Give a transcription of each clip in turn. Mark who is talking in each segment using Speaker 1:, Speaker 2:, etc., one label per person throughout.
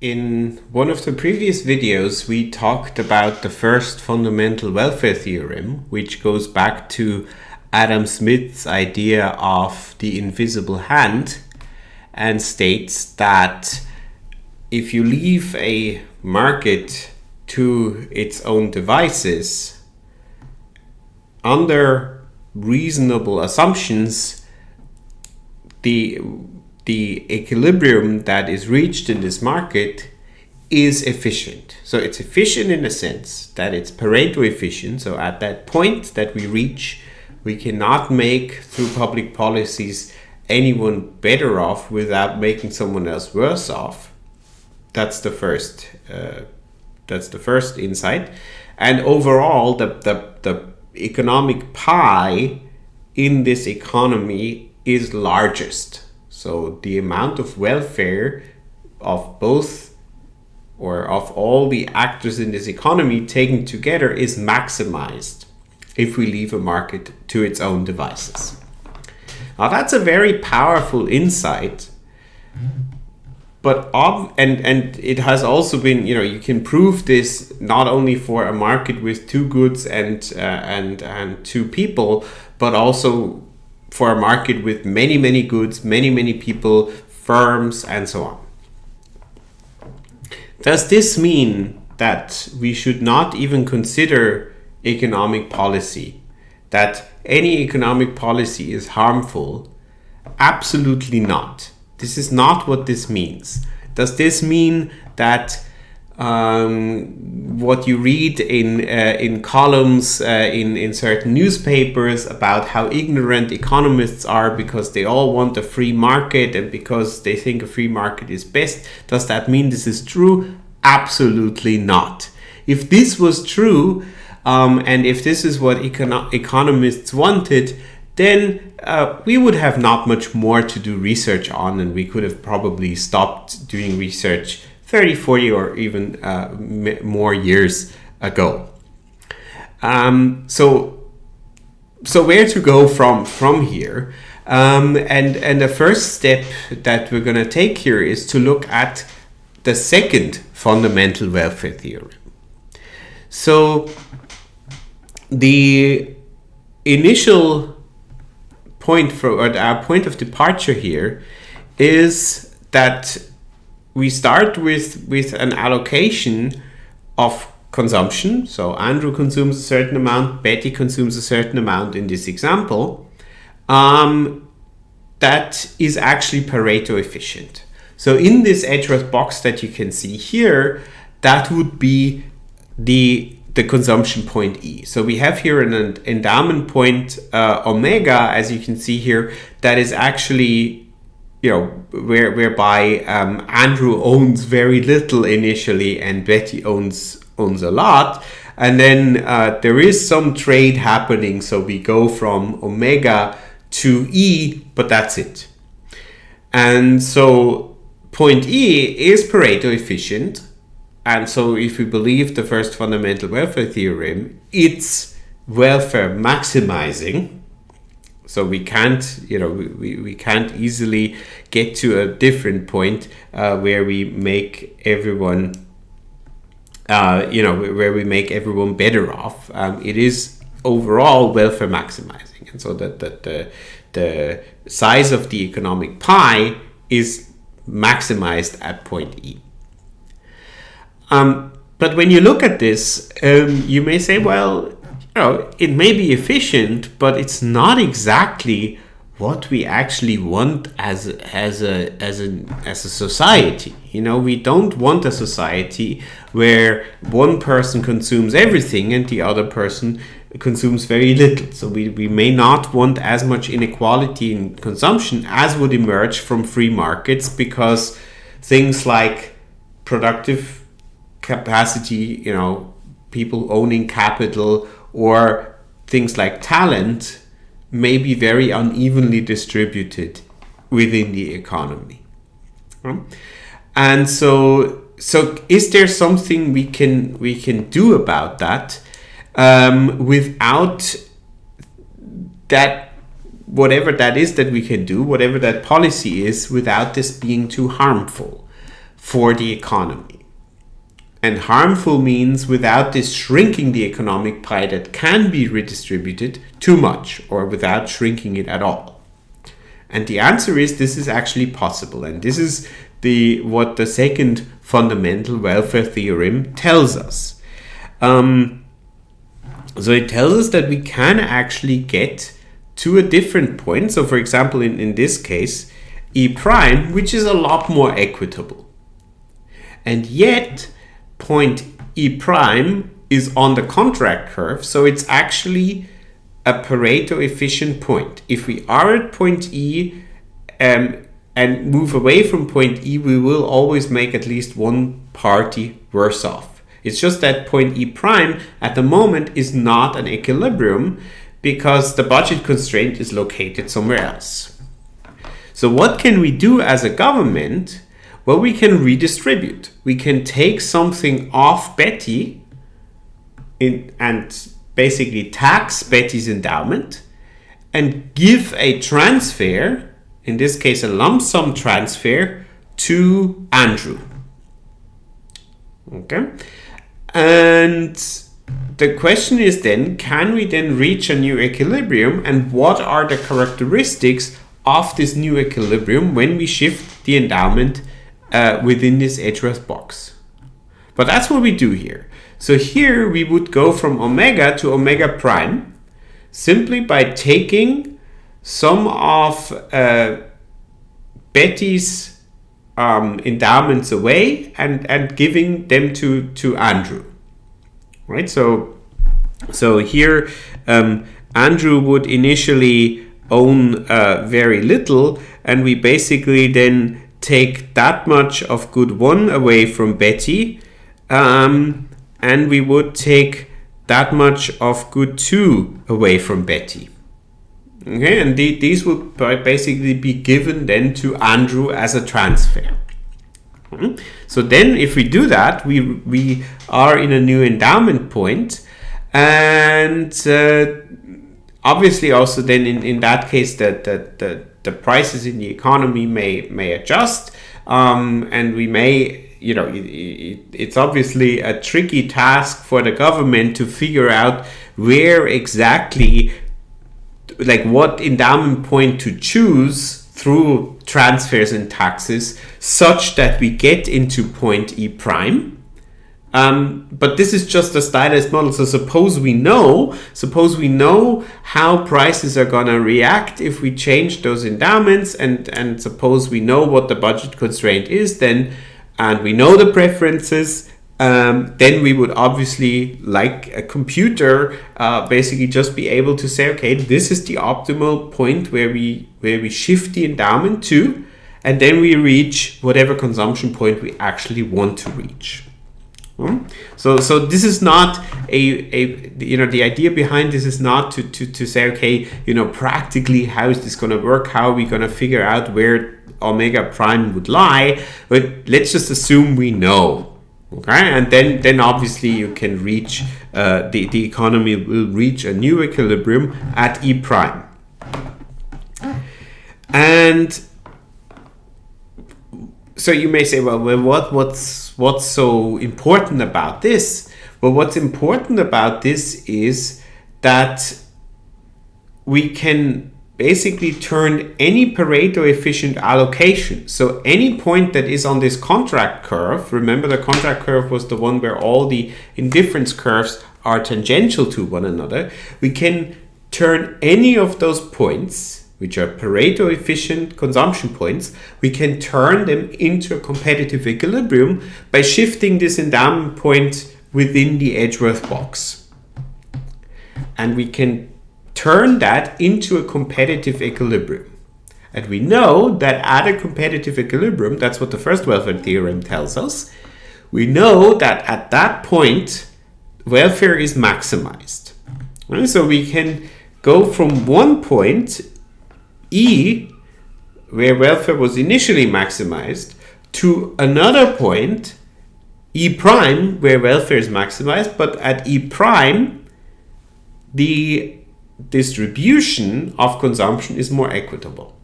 Speaker 1: In one of the previous videos, we talked about the first fundamental welfare theorem, which goes back to Adam Smith's idea of the invisible hand and states that if you leave a market to its own devices, under reasonable assumptions, the equilibrium that is reached in this market is efficient. So it's efficient in the sense that it's Pareto efficient. So at that point that we reach, we cannot make, through public policies, anyone better off without making someone else worse off. That's the first insight. And overall, the economic pie in this economy is largest. So the amount of welfare of both or of all the actors in this economy taken together is maximized if we leave a market to its own devices. Now that's a very powerful insight, but and it has also been, you can prove this not only for a market with two goods and two people, but also for a market with many goods, many people, firms, and so on. Does this mean that we should not even consider economic policy? That any economic policy is harmful? Absolutely not. This is not what this means. Does this mean that what you read in columns in certain newspapers about how ignorant economists are because they all want a free market and because they think a free market is best, does that mean this is true? Absolutely not. If this was true, and if this is what economists wanted, then we would have not much more to do research on, and we could have probably stopped doing research 30, 40, or even more years ago. So where to go from here? And the first step that we're going to take here is to look at the second fundamental welfare theorem. So the initial point our point of departure here is that we start with an allocation of consumption. So Andrew consumes a certain amount, Betty consumes a certain amount in this example, that is actually Pareto efficient. So in this Edgeworth box that you can see here, that would be the consumption point E. So we have here an endowment point omega, as you can see here, that is actually whereby Andrew owns very little initially and Betty owns a lot, and then there is some trade happening, so we go from omega to E, but that's it. And so point E is Pareto efficient, and so if we believe the first fundamental welfare theorem, it's welfare maximizing. So we can't, we can't easily get to a different point where we make everyone, where we make everyone better off. It is overall welfare maximizing, and so that the size of the economic pie is maximized at point E. But when you look at this, you may say, well, it may be efficient, but it's not exactly what we actually want as a society. We don't want a society where one person consumes everything and the other person consumes very little. So we may not want as much inequality in consumption as would emerge from free markets, because things like productive capacity, people owning capital, or things like talent may be very unevenly distributed within the economy. And so is there something we can do about that without that, whatever that is that we can do, whatever that policy is, without this being too harmful? for the economy. And harmful means without this shrinking the economic pie that can be redistributed too much, or without shrinking it at all. And the answer is this is actually possible. And this is what the second fundamental welfare theorem tells us. So it tells us that we can actually get to a different point. So for example, in this case, E prime, which is a lot more equitable. And yet, point E prime is on the contract curve, so it's actually a Pareto efficient point. If we are at point E and move away from point E, we will always make at least one party worse off. It's just that point E prime at the moment is not an equilibrium because the budget constraint is located somewhere else. So what can we do as a government? Well, we can redistribute. We can take something off Betty and basically tax Betty's endowment and give a transfer, in this case a lump sum transfer, to Andrew. Okay? And the question is then, can we then reach a new equilibrium, and what are the characteristics of this new equilibrium when we shift the endowment within this Edgeworth box? But that's what we do here. So here we would go from omega to omega prime simply by taking some of Betty's endowments away and giving them to Andrew. Right? So here Andrew would initially own very little, and we basically then take that much of good 1 away from Betty, and we would take that much of good 2 away from Betty. Okay, and these would basically be given then to Andrew as a transfer. So then if we do that, we are in a new endowment point, and obviously also then in that case the prices in the economy may adjust, and we may, it's obviously a tricky task for the government to figure out where exactly, like what endowment point to choose through transfers and taxes such that we get into point E prime. But this is just a stylized model. So suppose we know how prices are gonna react if we change those endowments, and suppose we know what the budget constraint is then, and we know the preferences, then we would obviously, like a computer, basically just be able to say, okay, this is the optimal point where we shift the endowment to, and then we reach whatever consumption point we actually want to reach. So this is not the idea behind this is not to say, okay, practically how is this going to work? How are we going to figure out where omega prime would lie? But let's just assume we know. Okay, and then obviously you can reach the economy will reach a new equilibrium at E prime. And so you may say, well, what's so important about this? Well, what's important about this is that we can basically turn any Pareto efficient allocation. So any point that is on this contract curve, remember the contract curve was the one where all the indifference curves are tangential to one another. We can turn any of those points, which are Pareto efficient consumption points, we can turn them into a competitive equilibrium by shifting this endowment point within the Edgeworth box. And we can turn that into a competitive equilibrium. And we know that at a competitive equilibrium, that's what the first welfare theorem tells us, we know that at that point, welfare is maximized. Right? So we can go from one point, E, where welfare was initially maximized, to another point, E prime, where welfare is maximized, but at E prime, the distribution of consumption is more equitable.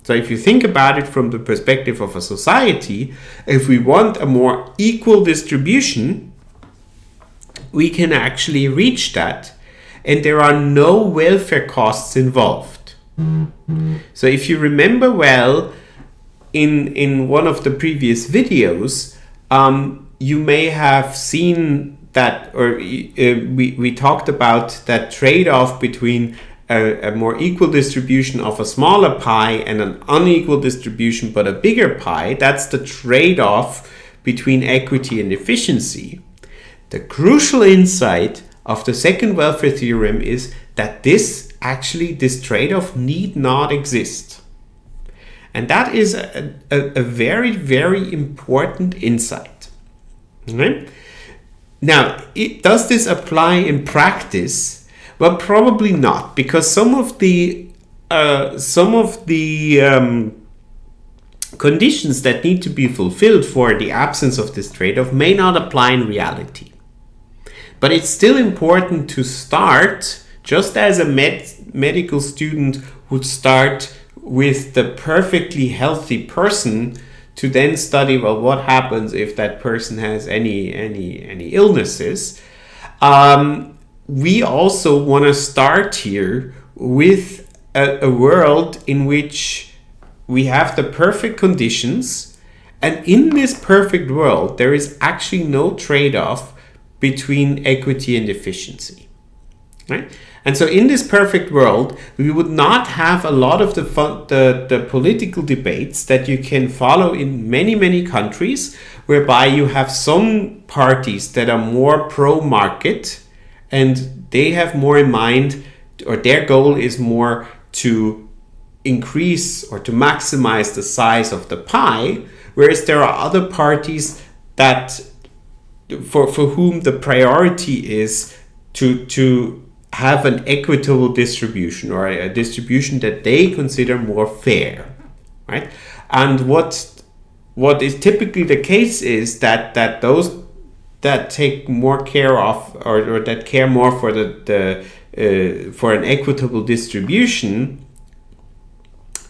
Speaker 1: So if you think about it from the perspective of a society, if we want a more equal distribution, we can actually reach that, and there are no welfare costs involved. So if you remember well, in one of the previous videos, you may have seen that, or we talked about that trade-off between a more equal distribution of a smaller pie and an unequal distribution but a bigger pie. That's the trade-off between equity and efficiency. The crucial insight of the second welfare theorem is that this trade-off need not exist. And that is a very, very important insight. Okay? Now, does this apply in practice? Well, probably not, because some of the conditions that need to be fulfilled for the absence of this trade-off may not apply in reality. But it's still important to start, just as a medical student would start with the perfectly healthy person, to then study, well, what happens if that person has any illnesses. We also want to start here with a world in which we have the perfect conditions, and in this perfect world there is actually no trade-off between equity and efficiency, right? And so in this perfect world, we would not have a lot of the political debates that you can follow in many countries, whereby you have some parties that are more pro-market, and they have more in mind, or their goal is more to increase or to maximize the size of the pie, whereas there are other parties that for whom the priority is to have an equitable distribution, or a distribution that they consider more fair, right? And what is typically the case is that those that take more care of, or that care more for for an equitable distribution,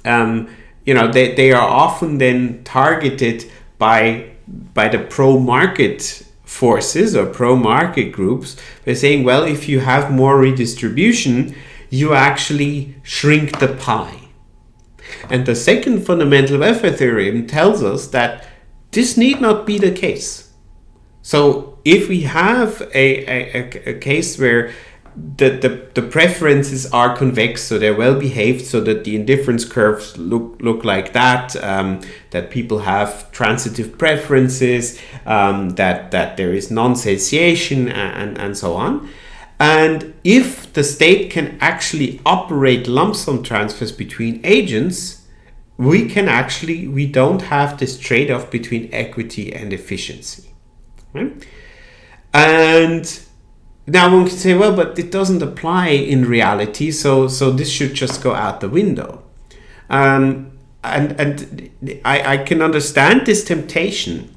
Speaker 1: they are often then targeted by the pro-market forces or pro-market groups. By saying, well, if you have more redistribution, you actually shrink the pie. And the second fundamental welfare theorem tells us that this need not be the case. So if we have a case where the preferences are convex, so they're well behaved, so that the indifference curves look like that, that people have transitive preferences, that there is non-satiation, and so on. And if the state can actually operate lump sum transfers between agents, we don't have this trade-off between equity and efficiency. Right? And now one can say, well, but it doesn't apply in reality, so this should just go out the window. And I can understand this temptation,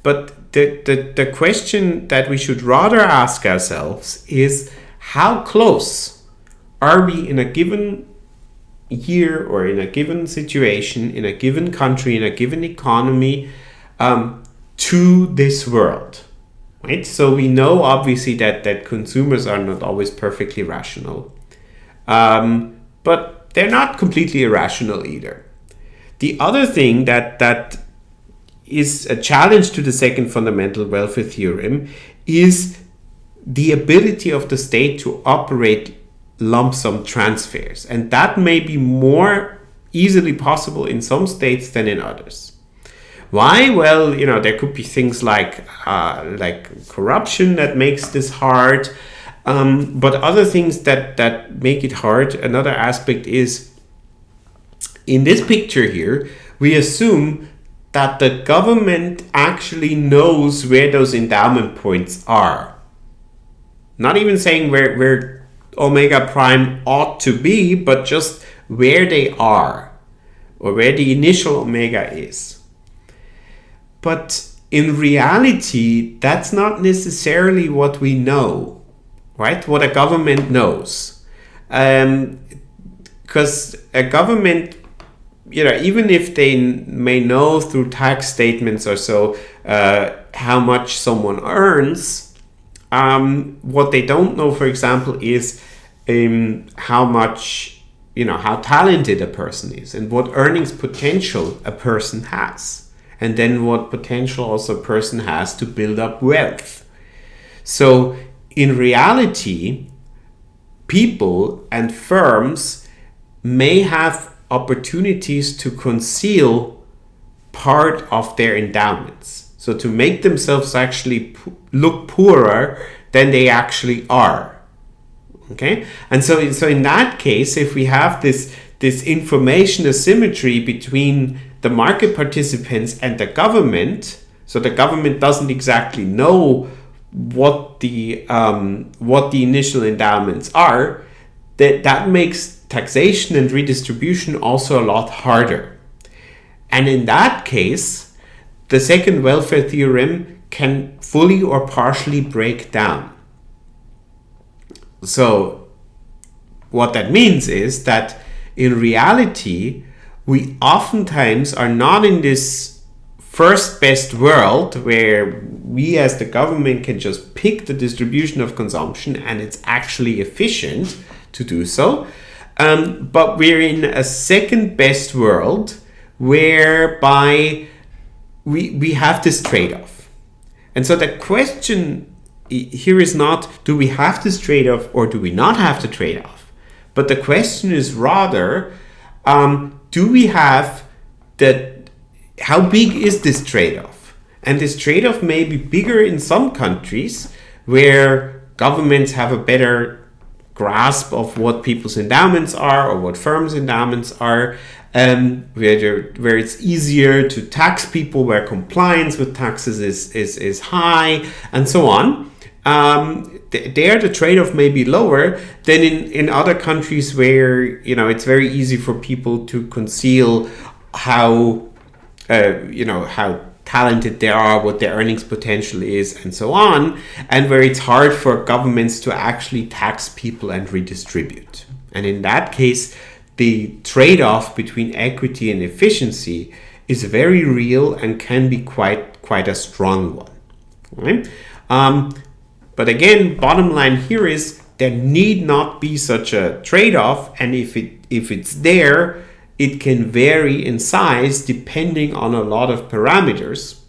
Speaker 1: but the question that we should rather ask ourselves is, how close are we in a given year, or in a given situation, in a given country, in a given economy, to this world, right? So we know obviously that consumers are not always perfectly rational, but they're not completely irrational either. The other thing that is a challenge to the second fundamental welfare theorem is the ability of the state to operate lump sum transfers, and that may be more easily possible in some states than in others. Why? Well, there could be things like corruption that makes this hard, but other things that make it hard. Another aspect is, in this picture here, we assume that the government actually knows where those endowment points are. Not even saying where omega prime ought to be, but just where they are, or where the initial omega is. But in reality, that's not necessarily what we know, right? What a government knows. Because a government even if they may know through tax statements or so how much someone earns, what they don't know, for example, is how much, how talented a person is and what earnings potential a person has, and then what potential also a person has to build up wealth. So in reality, people and firms may have opportunities to conceal part of their endowments, so to make themselves actually look poorer than they actually are. Okay, and so in that case, if we have this information asymmetry between the market participants and the government, so the government doesn't exactly know what the initial endowments are, that makes taxation and redistribution also a lot harder. And in that case, the second welfare theorem can fully or partially break down. So what that means is that in reality, we oftentimes are not in this first best world where we as the government can just pick the distribution of consumption and it's actually efficient to do so. But we're in a second best world whereby we have this trade-off. And so the question here is not, do we have this trade-off or do we not have the trade-off? But the question is rather, do we have how big is this trade-off? And this trade-off may be bigger in some countries where governments have a better grasp of what people's endowments are or what firms' endowments are, where it's easier to tax people, where compliance with taxes is high, and so on. There the trade-off may be lower than in other countries where it's very easy for people to conceal how talented they are, what their earnings potential is, and so on, and where it's hard for governments to actually tax people and redistribute. And in that case, the trade-off between equity and efficiency is very real and can be quite a strong one. Right? But again, bottom line here is there need not be such a trade-off, and if it's there, it can vary in size depending on a lot of parameters.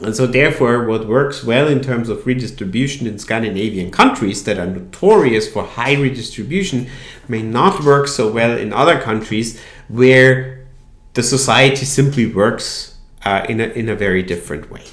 Speaker 1: And so therefore, what works well in terms of redistribution in Scandinavian countries that are notorious for high redistribution may not work so well in other countries where the society simply works in a very different way.